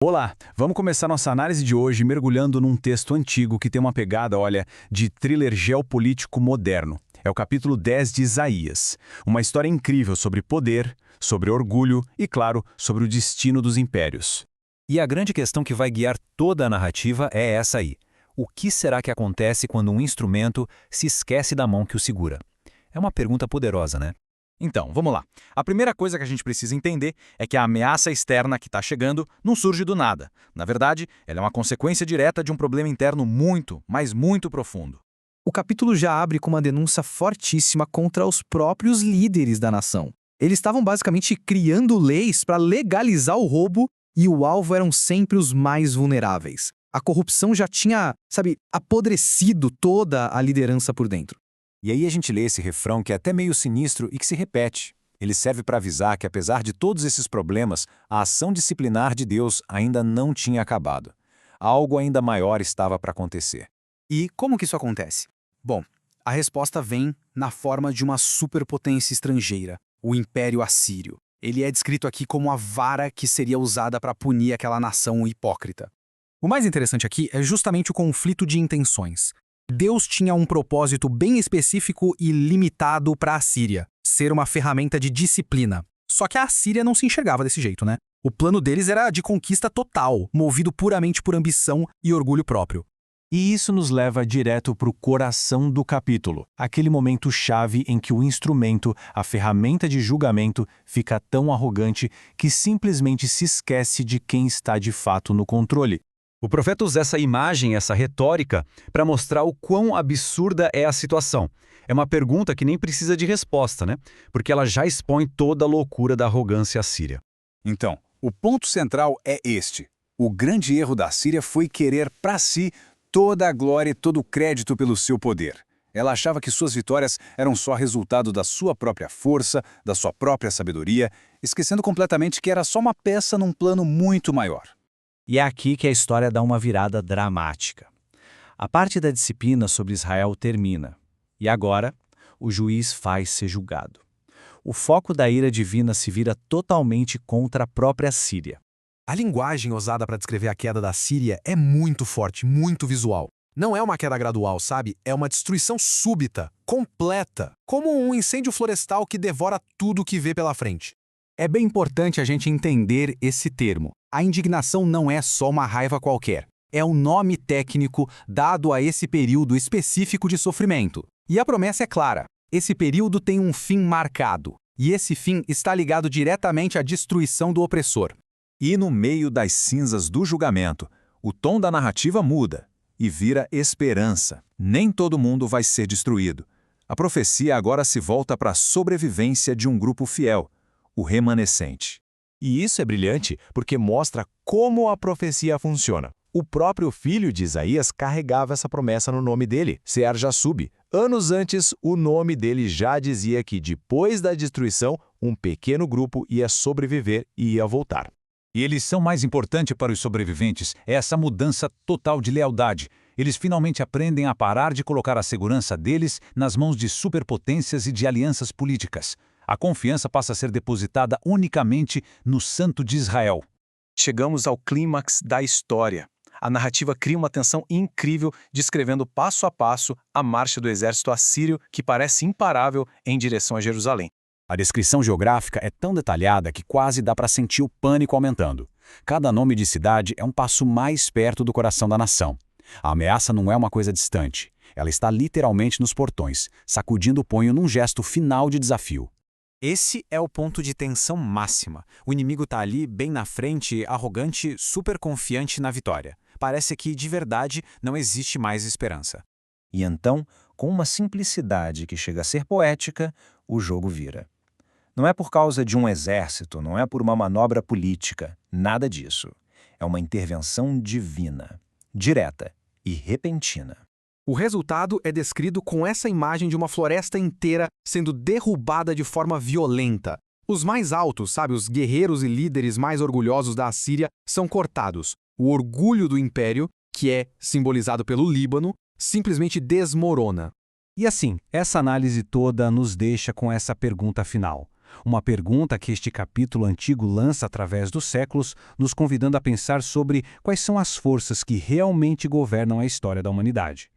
Olá, vamos começar nossa análise de hoje mergulhando num texto antigo que tem uma pegada, olha, de thriller geopolítico moderno. É o capítulo 10 de Isaías. Uma história incrível sobre poder, sobre orgulho e, claro, sobre o destino dos impérios. E a grande questão que vai guiar toda a narrativa é essa aí. O que será que acontece quando um instrumento se esquece da mão que o segura? É uma pergunta poderosa, né? Então, vamos lá. A primeira coisa que a gente precisa entender é que a ameaça externa que está chegando não surge do nada. Na verdade, ela é uma consequência direta de um problema interno muito, mas muito profundo. O capítulo já abre com uma denúncia fortíssima contra os próprios líderes da nação. Eles estavam basicamente criando leis para legalizar o roubo e o alvo eram sempre os mais vulneráveis. A corrupção já tinha, apodrecido toda a liderança por dentro. E aí a gente lê esse refrão que é até meio sinistro e que se repete. Ele serve para avisar que, apesar de todos esses problemas, a ação disciplinar de Deus ainda não tinha acabado. Algo ainda maior estava para acontecer. E como que isso acontece? Bom, a resposta vem na forma de uma superpotência estrangeira, o Império Assírio. Ele é descrito aqui como a vara que seria usada para punir aquela nação hipócrita. O mais interessante aqui é justamente o conflito de intenções. Deus tinha um propósito bem específico e limitado para a Assíria, ser uma ferramenta de disciplina. Só que a Assíria não se enxergava desse jeito, né? O plano deles era de conquista total, movido puramente por ambição e orgulho próprio. E isso nos leva direto para o coração do capítulo, aquele momento chave em que o instrumento, a ferramenta de julgamento, fica tão arrogante que simplesmente se esquece de quem está de fato no controle. O profeta usa essa imagem, essa retórica, para mostrar o quão absurda é a situação. É uma pergunta que nem precisa de resposta, né? Porque ela já expõe toda a loucura da arrogância assíria. Então, o ponto central é este. O grande erro da Síria foi querer para si toda a glória e todo o crédito pelo seu poder. Ela achava que suas vitórias eram só resultado da sua própria força, da sua própria sabedoria, esquecendo completamente que era só uma peça num plano muito maior. E é aqui que a história dá uma virada dramática. A parte da disciplina sobre Israel termina. E agora, o juiz faz ser julgado. O foco da ira divina se vira totalmente contra a própria Síria. A linguagem usada para descrever a queda da Síria é muito forte, muito visual. Não é uma queda gradual, sabe? É uma destruição súbita, completa, como um incêndio florestal que devora tudo que vê pela frente. É bem importante a gente entender esse termo. A indignação não é só uma raiva qualquer. É um nome técnico dado a esse período específico de sofrimento. E a promessa é clara. Esse período tem um fim marcado. E esse fim está ligado diretamente à destruição do opressor. E no meio das cinzas do julgamento, o tom da narrativa muda e vira esperança. Nem todo mundo vai ser destruído. A profecia agora se volta para a sobrevivência de um grupo fiel, o remanescente. E isso é brilhante porque mostra como a profecia funciona. O próprio filho de Isaías carregava essa promessa no nome dele, Sear-Jasub. Anos antes, o nome dele já dizia que depois da destruição, um pequeno grupo ia sobreviver e ia voltar. E a lição mais importante para os sobreviventes é essa mudança total de lealdade. Eles finalmente aprendem a parar de colocar a segurança deles nas mãos de superpotências e de alianças políticas. A confiança passa a ser depositada unicamente no Santo de Israel. Chegamos ao clímax da história. A narrativa cria uma tensão incrível, descrevendo passo a passo a marcha do exército assírio que parece imparável em direção a Jerusalém. A descrição geográfica é tão detalhada que quase dá para sentir o pânico aumentando. Cada nome de cidade é um passo mais perto do coração da nação. A ameaça não é uma coisa distante. Ela está literalmente nos portões, sacudindo o punho num gesto final de desafio. Esse é o ponto de tensão máxima. O inimigo está ali, bem na frente, arrogante, super confiante na vitória. Parece que, de verdade, não existe mais esperança. E então, com uma simplicidade que chega a ser poética, o jogo vira. Não é por causa de um exército, não é por uma manobra política, nada disso. É uma intervenção divina, direta e repentina. O resultado é descrito com essa imagem de uma floresta inteira sendo derrubada de forma violenta. Os mais altos, os guerreiros e líderes mais orgulhosos da Assíria, são cortados. O orgulho do império, que é simbolizado pelo Líbano, simplesmente desmorona. E assim, essa análise toda nos deixa com essa pergunta final. Uma pergunta que este capítulo antigo lança através dos séculos, nos convidando a pensar sobre quais são as forças que realmente governam a história da humanidade.